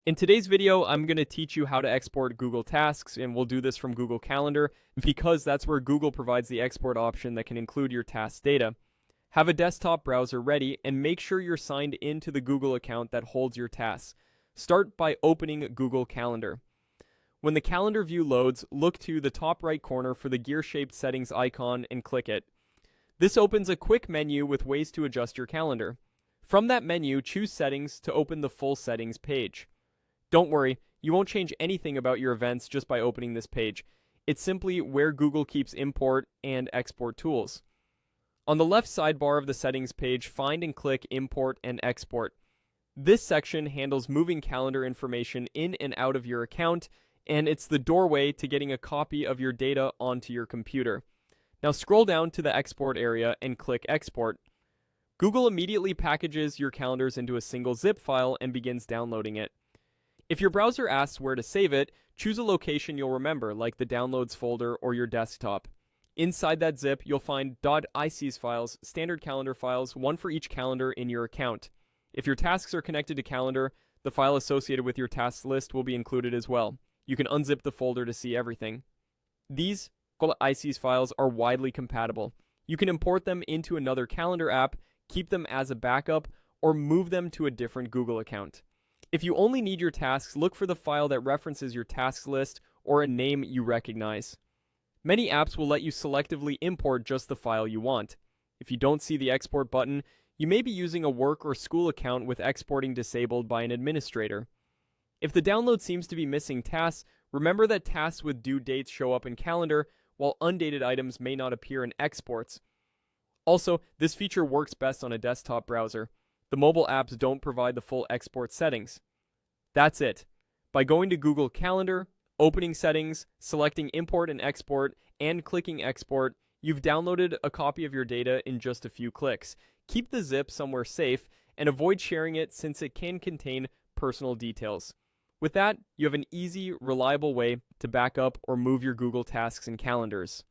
In today's video, I'm going to teach you how to export Google Tasks, and we'll do this from Google Calendar because that's where Google provides the export option that can include your task data. Have a desktop browser ready and make sure you're signed into the Google account that holds your tasks. Start by opening Google Calendar. When the calendar view loads, look to the top right corner for the gear-shaped settings icon and click it. This opens a quick menu with ways to adjust your calendar. From that menu, choose Settings to open the full settings page. Don't worry, you won't change anything about your events just by opening this page. It's simply where Google keeps import and export tools. On the left sidebar of the settings page, find and click Import and Export. This section handles moving calendar information in and out of your account, and it's the doorway to getting a copy of your data onto your computer. Now scroll down to the export area and click Export. Google immediately packages your calendars into a single zip file and begins downloading it. If your browser asks where to save it, choose a location you'll remember, like the Downloads folder or your desktop. Inside that zip, you'll find .ices files, standard calendar files, one for each calendar in your account. If your tasks are connected to Calendar, the file associated with your tasks list will be included as well. You can unzip the folder to see everything. These .ices files are widely compatible. You can import them into another calendar app, keep them as a backup, or move them to a different Google account. If you only need your tasks, look for the file that references your tasks list or a name you recognize. Many apps will let you selectively import just the file you want. If you don't see the export button, you may be using a work or school account with exporting disabled by an administrator. If the download seems to be missing tasks, remember that tasks with due dates show up in Calendar, while undated items may not appear in exports. Also, this feature works best on a desktop browser. The mobile apps don't provide the full export settings. That's it. By going to Google Calendar, opening Settings, selecting Import and Export, and clicking Export, you've downloaded a copy of your data in just a few clicks. Keep the zip somewhere safe and avoid sharing it since it can contain personal details. With that, you have an easy, reliable way to back up or move your Google tasks and calendars.